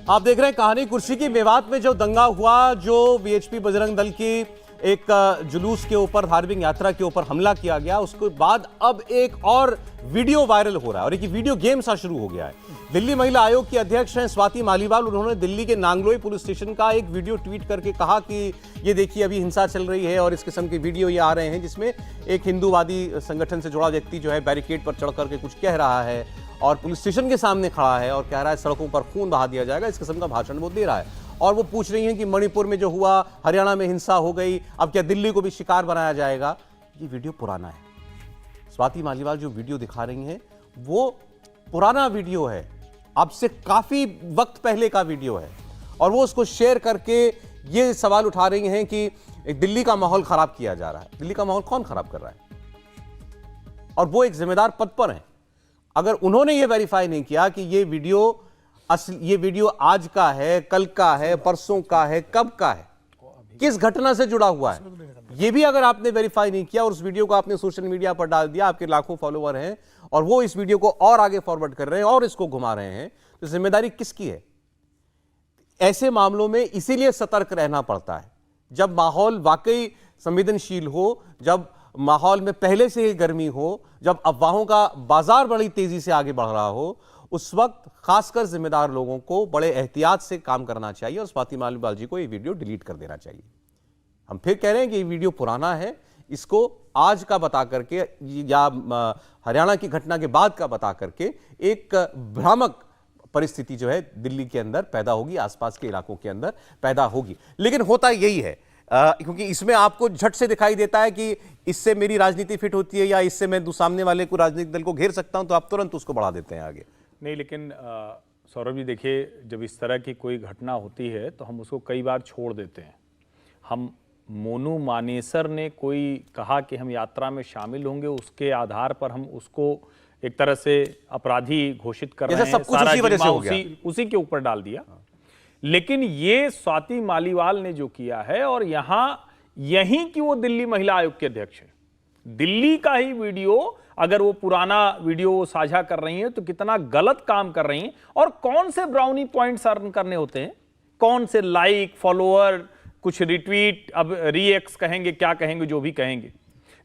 आप देख रहे हैं कहानी कुर्सी की। मेवात में जो दंगा हुआ, जो बीएचपी बजरंग दल की एक जुलूस के ऊपर, धार्मिक यात्रा के ऊपर हमला किया गया, उसके बाद अब एक और वीडियो वायरल हो रहा है और एक वीडियो गेम सा शुरू हो गया है। दिल्ली महिला आयोग की अध्यक्ष हैं स्वाति मालीवाल। उन्होंने दिल्ली के नांगलोई पुलिस स्टेशन का एक वीडियो ट्वीट करके कहा कि ये देखिए अभी हिंसा चल रही है और इस किस्म के वीडियो ये आ रहे हैं जिसमें एक हिंदूवादी संगठन से जुड़ा व्यक्ति जो है बैरिकेड पर चढ़ करके कुछ कह रहा है और पुलिस स्टेशन के सामने खड़ा है और कह रहा है सड़कों पर खून बहा दिया जाएगा। इस किस्म का भाषण वो दे रहा है और वो पूछ रही हैं कि मणिपुर में जो हुआ, हरियाणा में हिंसा हो गई, अब क्या दिल्ली को भी शिकार बनाया जाएगा। ये वीडियो पुराना है। स्वाति मालीवाल जो वीडियो दिखा रही हैं वो पुराना वीडियो है, अब से काफी वक्त पहले का वीडियो है और वो उसको शेयर करके ये सवाल उठा रही हैं कि दिल्ली का माहौल खराब किया जा रहा है। दिल्ली का माहौल कौन खराब कर रहा है? और वो एक जिम्मेदार पद पर हैं। अगर उन्होंने ये वेरीफाई नहीं किया कि ये वीडियो आज का है, कल का है, परसों का है, कब का है, किस घटना से जुड़ा हुआ है, ये भी अगर आपने वेरीफाई नहीं किया और उस वीडियो को आपने सोशल मीडिया पर डाल दिया, आपके लाखों फॉलोअर हैं और वो इस वीडियो को और आगे फॉरवर्ड कर रहे हैं और इसको घुमा रहे हैं, तो जिम्मेदारी किसकी है? ऐसे मामलों में इसीलिए सतर्क रहना पड़ता है। जब माहौल वाकई संवेदनशील हो, जब माहौल में पहले से ही गर्मी हो, जब अफवाहों का बाजार बड़ी तेजी से आगे बढ़ रहा हो, उस वक्त खासकर जिम्मेदार लोगों को बड़े एहतियात से काम करना चाहिए और स्वाति मालीवाल जी को ये वीडियो डिलीट कर देना चाहिए। हम फिर कह रहे हैं कि ये वीडियो पुराना है, इसको आज का बता करके या हरियाणा की घटना के बाद का बता करके एक भ्रामक परिस्थिति जो है दिल्ली के अंदर पैदा होगी, आसपास के इलाकों के अंदर पैदा होगी। लेकिन होता यही है क्योंकि इसमें आपको झट से दिखाई देता है कि इससे मेरी राजनीति फिट होती है या इससे मैं सामने वाले को, राजनीतिक दल को घेर सकता हूं, तो आप तुरंत उसको बढ़ा देते हैं आगे। नहीं, लेकिन सौरभ जी देखिए, जब इस तरह की कोई घटना होती है तो हम उसको कई बार छोड़ देते हैं। हम मोनू मानेसर ने कोई कहा कि हम यात्रा में शामिल होंगे, उसके आधार पर हम उसको एक तरह से अपराधी घोषित कर रहे हैं, सब कुछ उसी वजह से हो गया, उसी के ऊपर डाल दिया। लेकिन ये स्वाति मालीवाल ने जो किया है, और यहीं की वो दिल्ली महिला आयोग के अध्यक्ष है, दिल्ली का ही वीडियो, अगर वो पुराना वीडियो साझा कर रही हैं तो कितना गलत काम कर रही हैं। और कौन से ब्राउनी पॉइंट्स अर्न करने होते हैं, कौन से लाइक, फॉलोअर, कुछ रिट्वीट, अब रीएक्स कहेंगे, क्या कहेंगे, जो भी कहेंगे।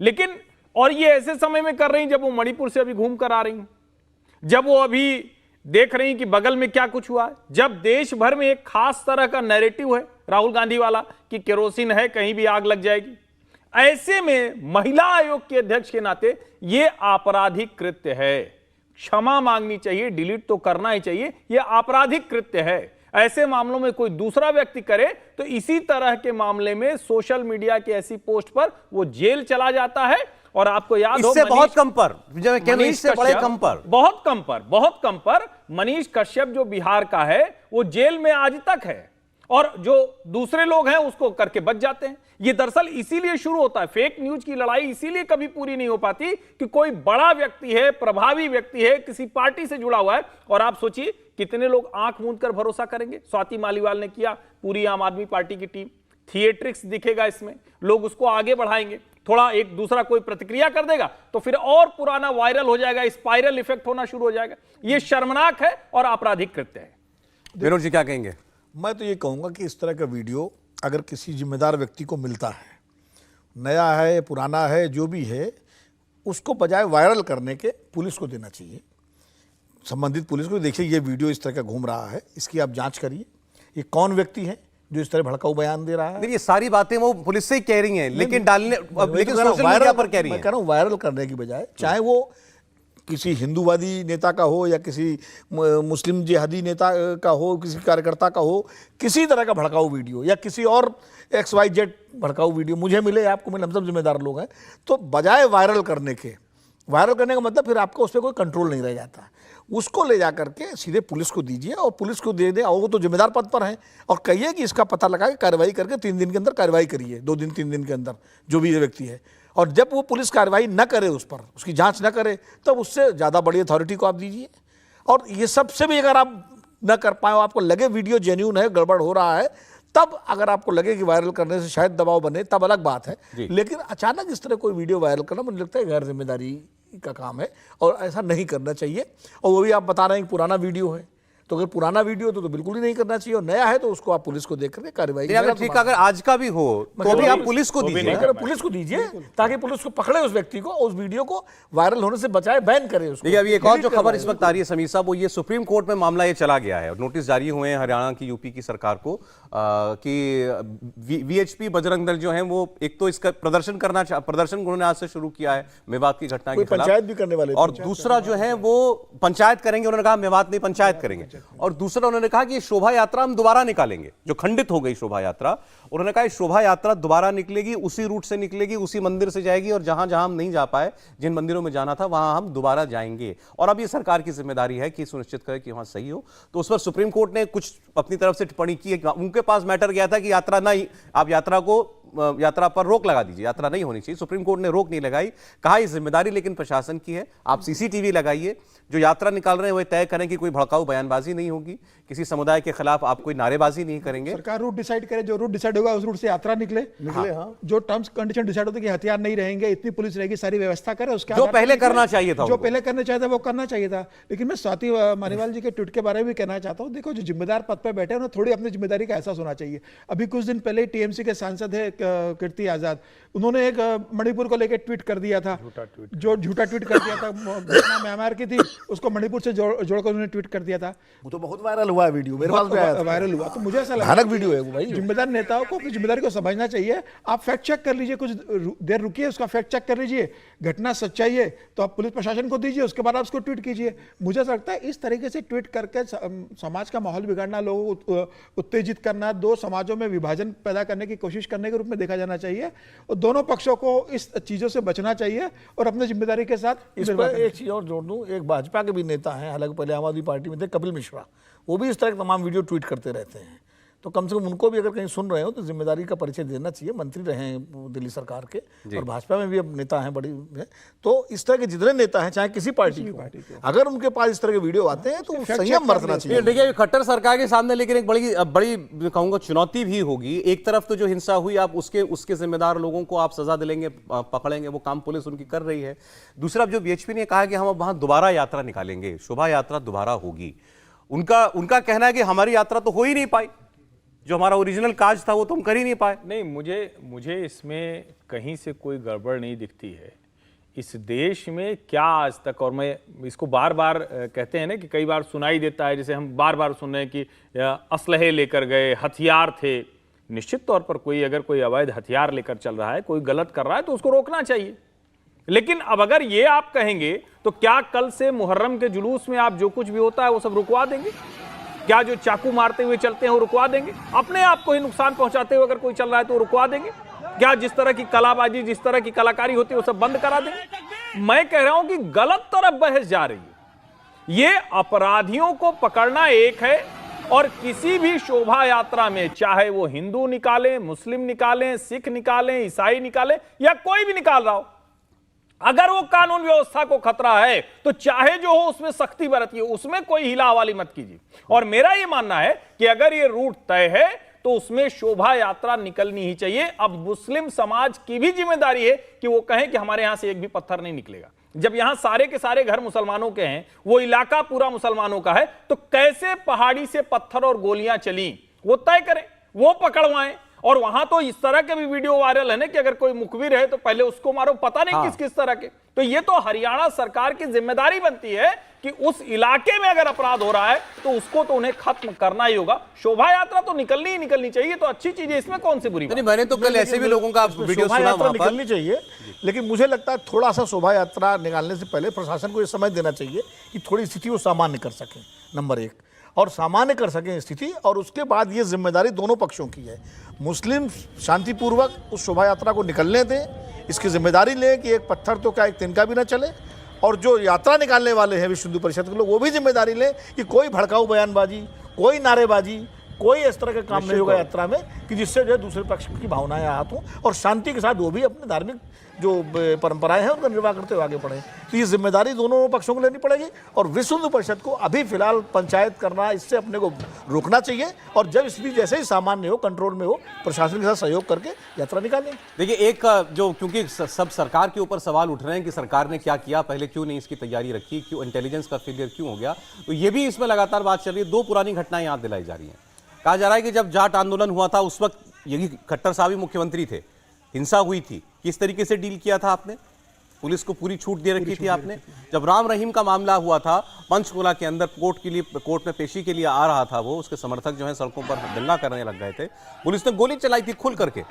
लेकिन और ये ऐसे समय में कर रही जब वो मणिपुर से अभी घूम कर आ रही हैं, जब वो अभी देख रही कि बगल में क्या कुछ हुआ है, जब देश भर में एक खास तरह का नैरेटिव है राहुल गांधी वाला कि केरोसिन है, कहीं भी आग लग जाएगी। ऐसे में महिला आयोग के अध्यक्ष के नाते यह आपराधिक कृत्य है, क्षमा मांगनी चाहिए, डिलीट तो करना ही चाहिए, यह आपराधिक कृत्य है। ऐसे मामलों में कोई दूसरा व्यक्ति करे तो इसी तरह के मामले में सोशल मीडिया की ऐसी पोस्ट पर वो जेल चला जाता है। और आपको याद हो, इससे बहुत कम पर, इससे बड़े कम पर, बहुत कम पर मनीष कश्यप जो बिहार का है वो जेल में आज तक है और जो दूसरे लोग हैं उसको करके बच जाते हैं। ये दरअसल इसीलिए शुरू होता है, फेक न्यूज की लड़ाई इसीलिए कभी पूरी नहीं हो पाती कि कोई बड़ा व्यक्ति है, प्रभावी व्यक्ति है, किसी पार्टी से जुड़ा हुआ है, और आप सोचिए कितने लोग आंख मूंद कर भरोसा करेंगे। स्वाति मालीवाल ने किया, पूरी आम आदमी पार्टी की टीम, थिएट्रिक्स दिखेगा इसमें, लोग उसको आगे बढ़ाएंगे, थोड़ा एक दूसरा कोई प्रतिक्रिया कर देगा तो फिर और पुराना वायरल हो जाएगा, स्पाइरल इफेक्ट होना शुरू हो जाएगा। यह शर्मनाक है और आपराधिक कृत्य है। विनोद जी क्या कहेंगे? मैं तो ये कहूँगा कि इस तरह का वीडियो अगर किसी जिम्मेदार व्यक्ति को मिलता है, नया है, पुराना है, जो भी है, उसको बजाय वायरल करने के पुलिस को देना चाहिए, संबंधित पुलिस को। देखिए ये वीडियो इस तरह का घूम रहा है, इसकी आप जांच करिए, ये कौन व्यक्ति है जो इस तरह भड़काऊ बयान दे रहा है। ये सारी बातें वो पुलिस से ही कह रही हैं, लेकिन लेकिन सोशल मीडिया पर कह रही हैं। मैं कह रहा हूँ वायरल करने की बजाय, चाहे वो किसी हिंदूवादी नेता का हो या किसी मुस्लिम जिहादी नेता का हो, किसी कार्यकर्ता का हो, किसी तरह का भड़काऊ वीडियो या किसी और XYZ भड़काऊ वीडियो मुझे मिले, आपको मिले, हम सब जिम्मेदार लोग हैं, तो बजाय वायरल करने का मतलब फिर आपका उस पर कोई कंट्रोल नहीं रह जाता। उसको ले जा करके सीधे पुलिस को दीजिए और पुलिस को दे दें, और वो तो जिम्मेदार पद पर हैं, और कहिए कि इसका पता लगा के कार्रवाई करके 3 दिन के अंदर कार्रवाई करिए, 2 दिन 3 दिन के अंदर जो भी ये व्यक्ति है। और जब वो पुलिस कार्रवाई न करे, उस पर उसकी जांच न करे, तब उससे ज़्यादा बड़ी अथॉरिटी को आप दीजिए। और ये सबसे भी अगर आप न कर पाए, आपको लगे वीडियो जेन्युइन है, गड़बड़ हो रहा है, तब अगर आपको लगे कि वायरल करने से शायद दबाव बने, तब अलग बात है। लेकिन अचानक इस तरह कोई वीडियो वायरल करना मुझे लगता है गैर जिम्मेदारी का काम है और ऐसा नहीं करना चाहिए। और वो भी आप बता रहे हैं कि पुराना वीडियो है, तो अगर पुराना वीडियो तो बिल्कुल ही नहीं करना चाहिए, और नया है तो उसको आप पुलिस को देख करके कार्रवाई नहीं, अगर ठीक, अगर आज का भी हो तो भी आप पुलिस को दीजिए। अगर पुलिस को दीजिए ताकि पुलिस को पकड़े उस व्यक्ति को, उस वीडियो को वायरल होने से बचाए, बैन करे उसको। देखिए, अभी एक और जो खबर इस वक्त आ रही है समीर साहब, वो ये सुप्रीम कोर्ट में मामला ये चला गया है और नोटिस जारी हुए हैं हरियाणा की, यूपी की सरकार को कि वीएचपी बजरंग दल जो है वो एक तो इसका प्रदर्शन उन्होंने आज से शुरू किया है मेवात की घटना के खिलाफ, पंचायत भी करने वाले, और दूसरा जो है वो पंचायत करेंगे। उन्होंने कहा मेवात नहीं, पंचायत करेंगे। और दूसरा उन्होंने कहा कि ये शोभा यात्रा हम दोबारा निकालेंगे, जो खंडित हो गई शोभा यात्रा। उन्होंने कहा शोभा यात्रा दोबारा निकलेगी, उसी रूट से निकलेगी, उसी मंदिर से जाएगी, और जहां जहां हम नहीं जा पाए, जिन मंदिरों में जाना था, वहां हम दोबारा जाएंगे। और अब ये सरकार की जिम्मेदारी है कि सुनिश्चित करे कि वहां सही हो। तो उस पर सुप्रीम कोर्ट ने कुछ अपनी तरफ से टिप्पणी की है। उनके पास मैटर गया था कि यात्रा नहीं, आप यात्रा पर रोक लगा दीजिए, यात्रा नहीं होनी चाहिए। सुप्रीम कोर्ट ने रोक नहीं लगाई, कहा ये जिम्मेदारी लेकिन प्रशासन की है, आप सीसीटीवी लगाइए, जो यात्रा निकाल रहे हैं वो तय करें कि कोई भड़काऊ बयानबाजी नहीं होगी, किसी समुदाय के खिलाफ आप कोई नारेबाजी नहीं करेंगे। सरकार रूट डिसाइड करे, जो रूट डिसाइड होगा उस रूट से यात्रा निकले। हाँ। जो टर्म्स कंडीशन डिसाइड होते कि हथियार नहीं रहेंगे, इतनी पुलिस रहेगी, सारी व्यवस्था करे, उसके जो पहले करना चाहिए था, जो पहले करना चाहिए था वो करना चाहिए था। लेकिन मैं स्वाति मालीवाल जी के ट्वीट के बारे में भी कहना चाहता हूँ, देखो जो जिम्मेदार पद पर बैठे हैं उन्हें थोड़ी अपनी जिम्मेदारी का एहसास होना चाहिए। अभी कुछ दिन पहले टीएमसी के सांसद है कीर्ति आजाद, उन्होंने एक मणिपुर को लेकर ट्वीट कर दिया था, जो झूठा ट्वीट कर दिया था, घटना म्यांमार की थी, उसको मणिपुर से जोड़कर उन्होंने ट्वीट कर दिया था। वो तो बहुत वायरल हुआ है वीडियो, मेरे पास भी आया था, वायरल हुआ। तो मुझे ऐसा लगता भयानक वीडियो है वो भाई। जिम्मेदार नेताओं को अपनी जिम्मेदारी को समझना चाहिए। आप फैक्ट चेक कर लीजिए, कुछ देर रुकिए, उसका फैक्ट चेक कर लीजिए, घटना सच्चाई है तो आप पुलिस प्रशासन को दीजिए, उसके बाद आप उसको ट्वीट कीजिए। मुझे ऐसा लगता है इस तरीके से ट्वीट करके समाज का माहौल बिगाड़ना, लोगों को उत्तेजित करना, दो समाजों में विभाजन पैदा करने की कोशिश करने के रूप में देखा जाना चाहिए, और दोनों पक्षों को इस चीजों से बचना चाहिए और अपनी जिम्मेदारी के साथ। इस पर एक चीज और जोड़ दूं, एक भाजपा के भी नेता हैं, हालांकि पहले आम आदमी पार्टी में थे, कपिल मिश्रा, वो भी इस तरह के तमाम वीडियो ट्वीट करते रहते हैं। तो कम से कम उनको भी अगर कहीं सुन रहे हो तो जिम्मेदारी का परिचय देना चाहिए। मंत्री रहे हैं दिल्ली सरकार के, और भाजपा में भी अब नेता हैं बड़ी है। तो इस तरह के जितने नेता हैं, चाहे किसी पार्टी के, अगर उनके पास इस तरह के वीडियो आते हैं तो संयम बरतना चाहिए। देखिए, खट्टर सरकार के सामने लेकिन एक बड़ी कहूंगा चुनौती भी होगी। एक तरफ तो जो हिंसा हुई, आप उसके जिम्मेदार लोगों को आप सजा दिलेंगे, पकड़ेंगे, वो काम पुलिस उनकी कर रही है। दूसरा, जो वीएचपी ने कहा कि हम वहां दोबारा यात्रा निकालेंगे, शोभा यात्रा दोबारा होगी, उनका कहना है कि हमारी यात्रा तो हो ही नहीं पाई, जो हमारा ओरिजिनल काज था वो तो हम कर ही नहीं पाए। नहीं, मुझे इसमें कहीं से कोई गड़बड़ नहीं दिखती है। इस देश में क्या आज तक, और मैं इसको बार बार कहते हैं ना कि कई बार सुनाई देता है, जैसे हम बार बार सुन रहे हैं कि असलहे लेकर गए, हथियार थे। निश्चित तौर पर अगर कोई अवैध हथियार लेकर चल रहा है, कोई गलत कर रहा है, तो उसको रोकना चाहिए। लेकिन अब अगर ये आप कहेंगे तो क्या कल से मुहर्रम के जुलूस में आप जो कुछ भी होता है वो सब रुकवा देंगे? क्या जो चाकू मारते हुए चलते हैं वो रुकवा देंगे? अपने आप को ही नुकसान पहुंचाते हुए अगर कोई चल रहा है तो रुकवा देंगे? क्या जिस तरह की कलाबाजी, जिस तरह की कलाकारी होती है वो सब बंद करा देंगे? मैं कह रहा हूं कि गलत तरफ बहस जा रही है। ये अपराधियों को पकड़ना एक है, और किसी भी शोभा यात्रा में, चाहे वो हिंदू निकालें, मुस्लिम निकालें, सिख निकालें, ईसाई निकालें, या कोई भी निकाल रहा हो, अगर वो कानून व्यवस्था को खतरा है तो चाहे जो हो उसमें सख्ती बरतिए, उसमें कोई हिला हवाली मत कीजिए। और मेरा ये मानना है कि अगर ये रूट तय है तो उसमें शोभा यात्रा निकलनी ही चाहिए। अब मुस्लिम समाज की भी जिम्मेदारी है कि वो कहें कि हमारे यहां से एक भी पत्थर नहीं निकलेगा। जब यहां सारे के सारे घर मुसलमानों के हैं, वो इलाका पूरा मुसलमानों का है, तो कैसे पहाड़ी से पत्थर और गोलियां चली वो तय करें, वो पकड़वाएं। और वहां तो इस तरह के भी वीडियो वायरल है ना कि अगर कोई मुखबिर है तो पहले उसको मारो, पता नहीं किस किस तरह के। तो ये तो हरियाणा सरकार की जिम्मेदारी बनती है कि उस इलाके में अगर अपराध हो रहा है तो उसको तो उन्हें खत्म करना ही होगा। शोभा यात्रा तो निकलनी ही निकलनी चाहिए, तो अच्छी चीज है, इसमें कौन सी बुरी बात? नहीं, मैंने तो कल ऐसे भी लोगों का वीडियो सुना वहां पर। निकलनी चाहिए, लेकिन मुझे लगता है थोड़ा सा शोभा यात्रा निकालने से पहले प्रशासन को यह समझ देना चाहिए कि थोड़ी स्थिति वो सामान्य कर सकें, नंबर एक, और सामान्य कर सकें स्थिति, और उसके बाद ये जिम्मेदारी दोनों पक्षों की है। मुस्लिम शांतिपूर्वक उस शोभा यात्रा को निकलने दें, इसकी जिम्मेदारी लें कि एक पत्थर तो क्या एक तिनका भी ना चले, और जो यात्रा निकालने वाले हैं विश्व हिंदू परिषद के लोग, वो भी जिम्मेदारी लें कि कोई भड़काऊ बयानबाजी, कोई नारेबाजी, कोई इस तरह का काम नहीं होगा यात्रा में कि जिससे जो है दूसरे पक्ष की भावनाएं आहत हों, और शांति के साथ वो भी अपने धार्मिक जो परंपराएं हैं उनका निर्वाह करते हुए आगे बढ़े। तो ये जिम्मेदारी दोनों पक्षों को लेनी पड़ेगी, और विश्व हिंदू परिषद को अभी फिलहाल पंचायत करना, इससे अपने को रोकना चाहिए, और जब स्थिति जैसे ही सामान्य हो, कंट्रोल में हो, प्रशासन के साथ सहयोग करके यात्रा निकालें। देखिए, एक जो क्योंकि सब सरकार के ऊपर सवाल उठ रहे हैं कि सरकार ने क्या किया, पहले क्यों नहीं इसकी तैयारी रखी, क्यों इंटेलिजेंस का फेलियर क्यों हो गया, तो ये भी इसमें लगातार बात चल रही है। दो पुरानी घटनाएं याद दिलाई जा रही हैं। कहा जा रहा है कि जब जाट आंदोलन हुआ था उस वक्त यही खट्टर साहब ही मुख्यमंत्री थे, हिंसा हुई थी, किस तरीके से डील किया था आपने? पुलिस को पूरी छूट दे रखी थी आपने। जब राम रहीम का मामला हुआ था पंचकुला के अंदर, कोर्ट में पेशी के लिए आ रहा था वो, उसके समर्थक जो है सड़कों पर दंगा करने लग गए थे, पुलिस ने गोली चलाई थी खुल करके,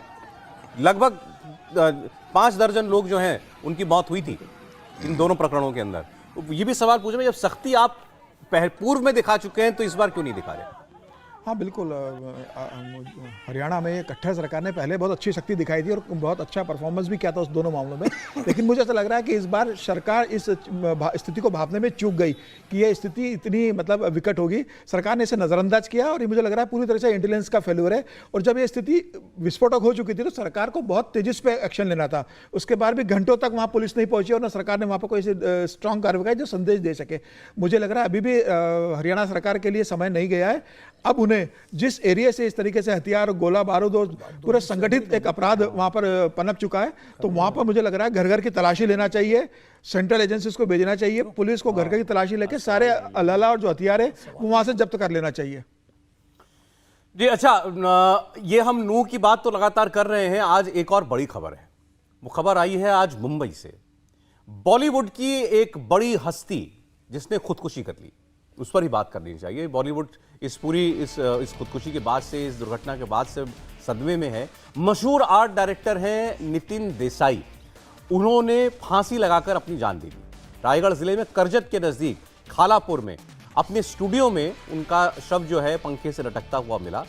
लगभग 5 दर्जन लोग जो हैं उनकी मौत हुई थी इन दोनों प्रकरणों के अंदर। तो ये भी सवाल पूछ रहे हैं, जब सख्ती आप पूर्व में दिखा चुके हैं तो इस बार क्यों नहीं दिखा रहे? हाँ बिल्कुल, हरियाणा में कट्टर सरकार ने पहले बहुत अच्छी शक्ति दिखाई थी और बहुत अच्छा परफॉर्मेंस भी किया था उस दोनों मामलों में, लेकिन मुझे ऐसा लग रहा है कि इस बार सरकार इस स्थिति को भांपने में चूक गई कि ये स्थिति इतनी मतलब विकट होगी। सरकार ने इसे नज़रअंदाज किया और ये मुझे लग रहा है पूरी तरह से इंटेलिजेंस का फेल्यूर है। और जब ये स्थिति विस्फोटक हो चुकी थी तो सरकार को बहुत तेजी से एक्शन लेना था। उसके बाद भी घंटों तक वहाँ पुलिस नहीं पहुंची और न सरकार ने वहाँ पर कोई स्ट्रॉन्ग कार्रवाई जो संदेश दे सके। मुझे लग रहा है अभी भी हरियाणा सरकार के लिए समय नहीं गया है। अब उन्हें जिस एरिया से इस तरीके से हथियार, गोला बारूद और पूरे संगठित एक अपराध वहां पर पनप चुका है, तो वहां पर मुझे लग रहा है घर घर की तलाशी लेना चाहिए, सेंट्रल एजेंसीज को भेजना चाहिए, पुलिस को घर घर की तलाशी लेके सारे अलाला और जो हथियार है वो वहां से जब्त कर लेना चाहिए। जी अच्छा, ये हम नूह की बात तो लगातार कर रहे हैं। आज एक और बड़ी खबर है, वो खबर आई है आज मुंबई से। बॉलीवुड की एक बड़ी हस्ती जिसने खुदकुशी कर ली, उस पर ही बात करनी चाहिए। बॉलीवुड इस खुदकुशी के बाद से, इस दुर्घटना के बाद से सदमे में है। मशहूर आर्ट डायरेक्टर हैं नितिन देसाई, उन्होंने फांसी लगाकर अपनी जान दे दी। रायगढ़ जिले में करजत के नजदीक खालापुर में अपने स्टूडियो में उनका शव जो है पंखे से लटकता हुआ मिला।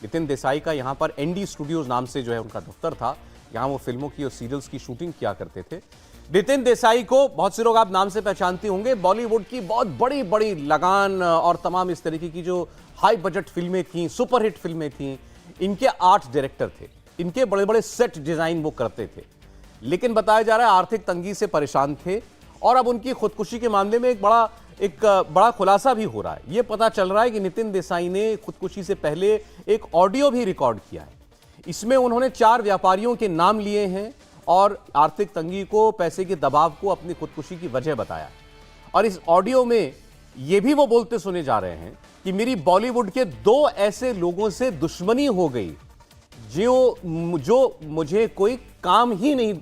नितिन देसाई का यहाँ पर एनडी स्टूडियोज नाम से जो है उनका दफ्तर था, यहाँ वो फिल्मों की और सीरियल्स की शूटिंग किया करते थे। नितिन देसाई को बहुत से लोग आप नाम से पहचानते होंगे, बॉलीवुड की बहुत बड़ी बड़ी लगान और तमाम इस तरीके की जो हाई बजट फिल्में थीं, सुपरहिट फिल्में थीं, इनके आर्ट डायरेक्टर थे। इनके बड़े बड़े सेट डिजाइन वो करते थे, लेकिन बताया जा रहा है आर्थिक तंगी से परेशान थे। और अब उनकी खुदकुशी के मामले में एक बड़ा खुलासा भी हो रहा है। यह पता चल रहा है कि नितिन देसाई ने खुदकुशी से पहले एक ऑडियो भी रिकॉर्ड किया है। इसमें उन्होंने 4 व्यापारियों के नाम लिए हैं और आर्थिक तंगी को, पैसे के दबाव को अपनी खुदकुशी की वजह बताया। और इस ऑडियो में यह भी वो बोलते सुने जा रहे हैं कि मेरी बॉलीवुड के 2 ऐसे लोगों से दुश्मनी हो गई जो मुझे कोई काम ही नहीं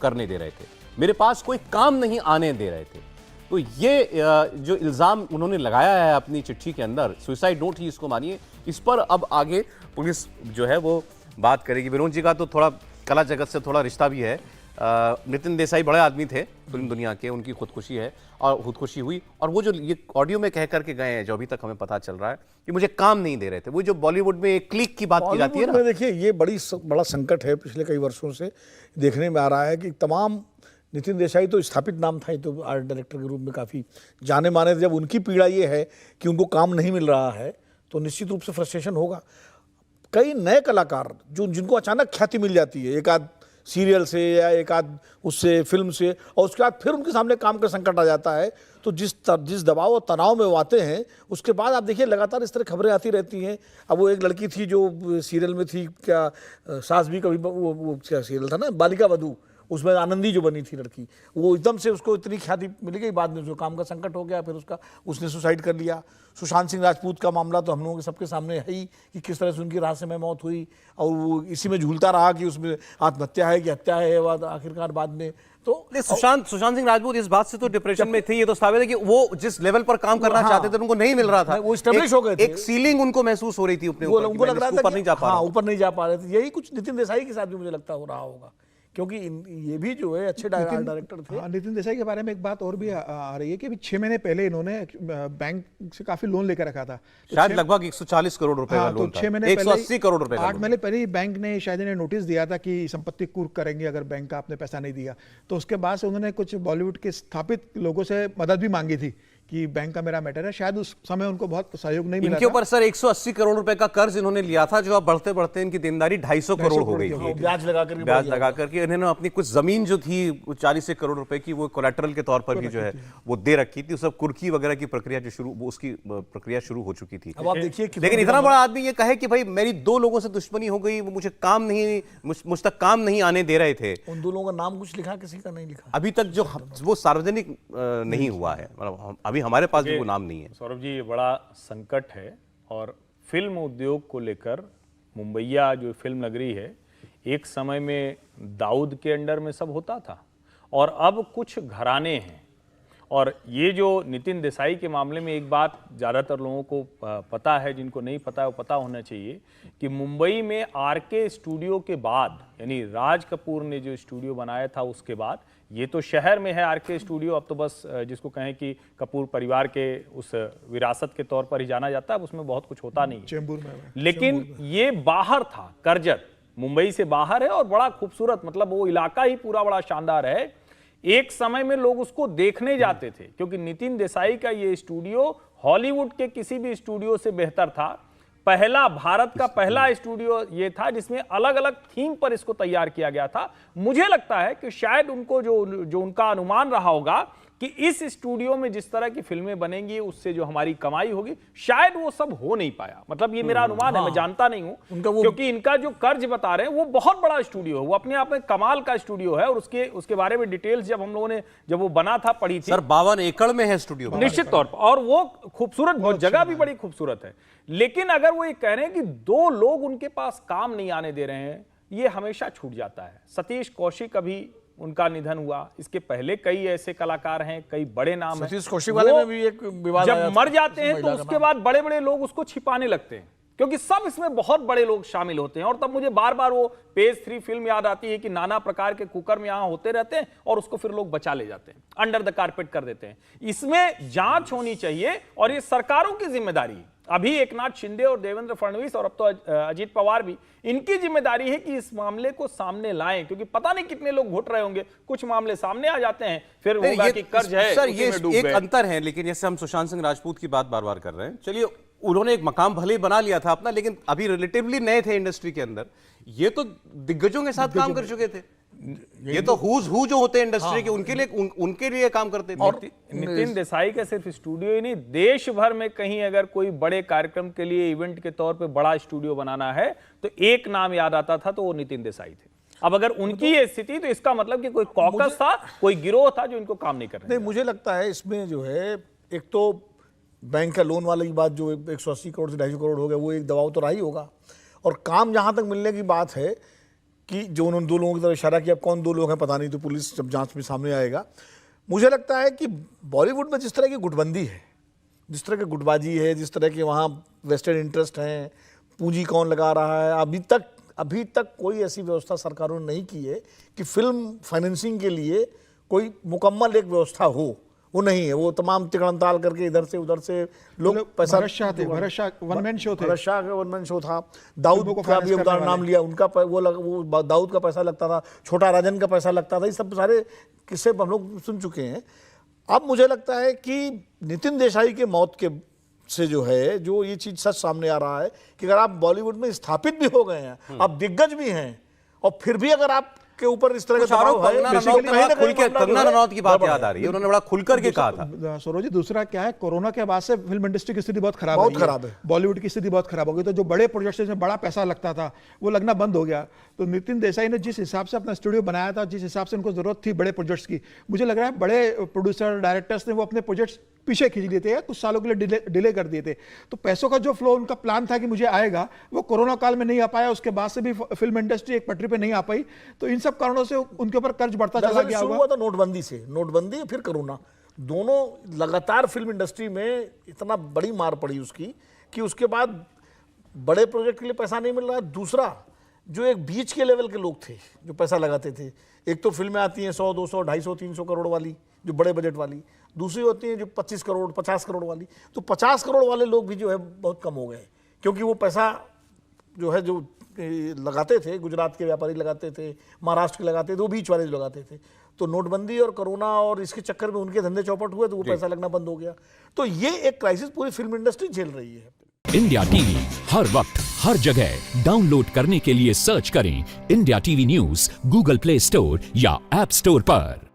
करने दे रहे थे, मेरे पास कोई काम नहीं आने दे रहे थे। तो ये जो इल्ज़ाम उन्होंने लगाया है अपनी चिट्ठी के अंदर, सुसाइड नोट ही इसको मानिए, इस पर अब आगे पुलिस जो है वो बात करेगी। विनोद जी का तो थोड़ा कला जगत से थोड़ा रिश्ता भी है। नितिन देसाई बड़े आदमी थे फिल्म दुनिया के, उनकी खुदकुशी है और खुदकुशी हुई। और वो जो ये ऑडियो में कह करके गए हैं, जो अभी तक हमें पता चल रहा है कि मुझे काम नहीं दे रहे थे, वो जो बॉलीवुड में एक क्लिक की बात की जाती है ना, देखिए ये बड़ा संकट है। पिछले कई वर्षों से देखने में आ रहा है कि तमाम, नितिन देसाई तो स्थापित नाम था, तो आर्ट डायरेक्टर के रूप में काफ़ी जाने माने थे। जब उनकी पीड़ा ये है कि उनको काम नहीं मिल रहा है तो निश्चित रूप से फ्रस्ट्रेशन होगा। कई नए कलाकार जिनको अचानक ख्याति मिल जाती है, एक आध सीरियल से या एक आध उससे फिल्म से, और उसके बाद फिर उनके सामने काम का संकट आ जाता है, तो जिस दबाव और तनाव में वो आते हैं, उसके बाद आप देखिए लगातार इस तरह खबरें आती रहती हैं। अब वो एक लड़की थी जो सीरियल में थी, क्या सास भी कभी, वो क्या सीरियल था ना, बालिका वधू, उसमें आनंदी जो बनी थी लड़की, वो एकदम से उसको इतनी ख्याति मिल गई, बाद में उसको काम का संकट हो गया, फिर उसने सुसाइड कर लिया। सुशांत सिंह राजपूत का मामला तो हम लोगों के सबके सामने है ही कि किस तरह से उनकी रहस्यमय मौत हुई, और वो इसी में झूलता रहा कि उसमें आत्महत्या है कि हत्या है, आखिरकार बाद में तो सुशांत सिंह राजपूत इस बात से तो डिप्रेशन में थे। ये तो साबित है कि वो जिस लेवल पर काम करना चाहते थे उनको नहीं मिल रहा था, वो एस्टेब्लिश हो गए थे। एक सीलिंग उनको महसूस हो रही थी अपने ऊपर, उनको लग रहा था ऊपर नहीं जा पा रहे थे। यही कुछ नितिन देसाई के साथ भी मुझे लगता हो रहा होगा, क्योंकि ये भी जो है अच्छे डायरेक्टर थे। नितिन देसाई के बारे में एक बात और भी आ रही है कि अभी 6 महीने पहले इन्होंने बैंक से काफी लोन लेकर रखा था, शायद लगभग 140 करोड़ रुपए का लोन था। 6 महीने 180 करोड़ रुपए का 8 महीने पहले ही बैंक ने शायद इन्हें नोटिस दिया था कि संपत्ति कुर्क करेंगे अगर बैंक का आपने पैसा नहीं दिया। तो उसके बाद से उन्होंने कुछ बॉलीवुड के स्थापित लोगों से मदद भी मांगी थी कि बैंक का मेरा मैटर है, शायद उस समय उनको बहुत सहयोग नहीं मिला इनके ऊपर सर 180 करोड़ रुपए का कर्ज इन्होंने लिया था, जो अब बढ़ते बढ़ते इनकी देनदारी 250 करोड़ हो गई थी। ब्याज लगा करके ब्याज लगा करके इन्होंने अपनी कुछ जमीन जो थी 40 करोड़ रुपए की, वो कोलेटरल के तौर पर भी जो है वो दे रखी थी। सब कुर्की वगैरह की प्रक्रिया जो शुरू, वो उसकी प्रक्रिया शुरू हो चुकी थी। अब आप देखिए लेकिन इतना बड़ा आदमी ये कहे कि भाई मेरी 2 लोगों से दुश्मनी हो गई, वो मुझे काम नहीं, मुझ तक काम नहीं आने दे रहे थे। उन 2 लोगों का नाम कुछ लिखा, किसी का नहीं लिखा अभी तक जो वो सार्वजनिक नहीं हुआ है, मतलब अभी हमारे पास भी वो नाम नहीं है। सौरभ जी, ये बड़ा संकट है और फिल्म उद्योग को लेकर मुंबईया जो फिल्म नगरी है, एक समय में दाऊद के अंडर में सब होता था और अब कुछ घराने हैं। और ये जो नितिन देसाई के मामले में एक बात ज़्यादातर लोगों को पता है, जिनको नहीं पता है वो पता होना चाहिए कि मुंबई में आरके स्टूडियो के बाद, यानी राज कपूर ने जो स्टूडियो बनाया था उसके बाद, ये तो शहर में है आरके स्टूडियो, अब तो बस जिसको कहें कि कपूर परिवार के उस विरासत के तौर पर ही जाना जाता है, अब उसमें बहुत कुछ होता नहीं है। चेंबूर में, लेकिन ये बाहर था, करजत मुंबई से बाहर है और बड़ा खूबसूरत, मतलब वो इलाका ही पूरा बड़ा शानदार है। एक समय में लोग उसको देखने जाते थे क्योंकि नितिन देसाई का ये स्टूडियो हॉलीवुड के किसी भी स्टूडियो से बेहतर था। पहला, भारत का पहला स्टूडियो ये था जिसमें अलग अलग थीम पर इसको तैयार किया गया था। मुझे लगता है कि शायद उनको जो उनका अनुमान रहा होगा कि इस स्टूडियो में जिस तरह की फिल्में बनेंगी उससे जो हमारी कमाई होगी, शायद वो सब हो नहीं पाया। मतलब ये मेरा अनुमान है, मैं जानता नहीं हूं क्योंकि इनका जो कर्ज बता रहे हैं वो बहुत बड़ा स्टूडियो है, वो अपने आप में कमाल का स्टूडियो है। और उसके बारे में डिटेल्स जब हम लोगों ने, जब वो बना था, पढ़ी थी। सर 52 एकड़ में है स्टूडियो, निश्चित तौर पर, और वो खूबसूरत, बहुत जगह भी बड़ी खूबसूरत है। लेकिन अगर वो ये कह रहे हैं कि 2 लोग उनके पास काम नहीं आने दे रहे हैं, ये हमेशा छूट जाता है। सतीश कौशिक, अभी उनका निधन हुआ, इसके पहले कई ऐसे कलाकार हैं, कई बड़े नाम हैं। सतीश कौशिक वाले में भी एक विवाद आया जब था, मर जाते हैं तो उसके बाद बड़े बड़े लोग उसको छिपाने लगते हैं क्योंकि सब इसमें बहुत बड़े लोग शामिल होते हैं। और तब मुझे बार बार वो पेज 3 फिल्म याद आती है कि नाना प्रकार के कुकर्म यहां होते रहते हैं और उसको फिर लोग बचा ले जाते हैं, अंडर द कारपेट कर देते हैं। इसमें जांच होनी चाहिए और ये सरकारों की जिम्मेदारी है। अभी एकनाथ शिंदे और देवेंद्र फडणवीस और अब तो अजीत पवार भी, इनकी जिम्मेदारी है कि इस मामले को सामने लाएं, क्योंकि पता नहीं कितने लोग घुट रहे होंगे। कुछ मामले सामने आ जाते हैं, फिर होगा कि कर्ज है, सर उसी ये में डूब एक गए। अंतर है। लेकिन जैसे हम सुशांत सिंह राजपूत की बात बार बार कर रहे हैं, चलिए उन्होंने एक मकाम भले ही बना लिया था अपना, लेकिन अभी रिलेटिवली नए थे इंडस्ट्री के अंदर। ये तो दिग्गजों के साथ काम कर चुके थे। ये तो हुज हु जो होते हैं इंडस्ट्री के, उनके लिए काम करते थे। और नितिन देसाई का सिर्फ स्टूडियो ही नहीं, देश भर में कहीं अगर कोई बड़े कार्यक्रम के लिए इवेंट के तौर पे बड़ा स्टूडियो बनाना है तो एक नाम याद आता था, तो वो नितिन देसाई थे। अब अगर उनकी ये स्थिति, तो इसका मतलब कि कोई कॉकस था, कोई गिरोह था जो इनको काम नहीं कर रहे। नहीं, मुझे लगता है इसमें जो है, एक तो बैंक का लोन वाले की बात जो 180 करोड़ से 250 करोड़ हो गया, वो एक दबाव तो रहा ही होगा। और काम जहां तक मिलने की बात है कि जो उन्होंने 2 लोगों की तरफ इशारा किया, अब कौन 2 लोग हैं पता नहीं, तो पुलिस जब जांच में सामने आएगा। मुझे लगता है कि बॉलीवुड में जिस तरह की गुटबंदी है, जिस तरह की गुटबाजी है, जिस तरह के वहाँ वेस्टेड इंटरेस्ट हैं, पूंजी कौन लगा रहा है, अभी तक कोई ऐसी व्यवस्था सरकारों ने नहीं की है कि फिल्म फाइनेंसिंग के लिए कोई मुकम्मल एक व्यवस्था हो। वो नहीं है, वो तमाम तिकड़मताल करके इधर से उधर से लोग पैसा। Bharat Shah one man show थे, भरत शाह का वन मैन शो था। दाऊद का भी उदाहरण नाम लिया, उनका वो दाऊद का पैसा लगता था, छोटा राजन का पैसा लगता था। ये सब सारे किस्से हम लोग सुन चुके हैं। अब मुझे लगता है कि नितिन देसाई के मौत के से जो है, जो ये चीज सच सामने आ रहा है कि अगर आप बॉलीवुड में स्थापित भी हो गए हैं, आप दिग्गज भी हैं, और फिर भी अगर आप के ऊपर इस तरह का दबाव है, कंगना रनौत की बात याद आ रही है, उन्होंने बड़ा खुलकर के कहा था। सौरभ जी, दूसरा क्या है, कोरोना के बाद से फिल्म इंडस्ट्री की स्थिति बहुत खराब है, बॉलीवुड की स्थिति बहुत खराब हो गई। तो जो बड़े प्रोजेक्ट्स में बड़ा पैसा लगता था वो लगना बंद हो गया। तो नितिन देसाई ने जिस हिसाब से अपना स्टूडियो बनाया था, जिस हिसाब से उनको जरूरत थी बड़े प्रोजेक्ट्स की, मुझे लग रहा है बड़े प्रोड्यूसर डायरेक्टर्स ने वो अपने प्रोजेक्ट्स पीछे खींच लिए थे, कुछ सालों के लिए डिले कर दिए थे। तो पैसों का जो फ्लो उनका प्लान था कि मुझे आएगा, वो कोरोना काल में नहीं आ पाया। उसके बाद से भी फिल्म इंडस्ट्री एक पटरी पे नहीं आ पाई। तो इन सब कारणों से उनके ऊपर कर्ज बढ़ता चला गया। शुरू हुआ था नोटबंदी से, नोटबंदी फिर कोरोना, दोनों लगातार फिल्म इंडस्ट्री में इतना बड़ी मार पड़ी उसकी कि उसके बाद बड़े प्रोजेक्ट के लिए पैसा नहीं मिल रहा है। दूसरा, जो एक बीच के लेवल के लोग थे जो पैसा लगाते थे, एक तो फिल्में आती हैं 100, 200, 250, 300 करोड़ वाली, जो बड़े बजट वाली, दूसरी होती हैं जो 25 करोड़, 50 करोड़ वाली। तो 50 करोड़ वाले लोग भी जो है बहुत कम हो गए, क्योंकि वो पैसा जो है जो लगाते थे, गुजरात के व्यापारी लगाते थे, महाराष्ट्र के लगाते थे, वो बीच वाले जो लगाते थे। तो नोटबंदी और कोरोना और इसके चक्कर में उनके धंधे चौपट हुए तो वो पैसा लगना बंद हो गया। तो ये एक क्राइसिस पूरी फिल्म इंडस्ट्री झेल रही है। इंडिया टीवी हर वक्त हर जगह डाउनलोड करने के लिए सर्च करें India TV news Google play store या ऐप स्टोर पर।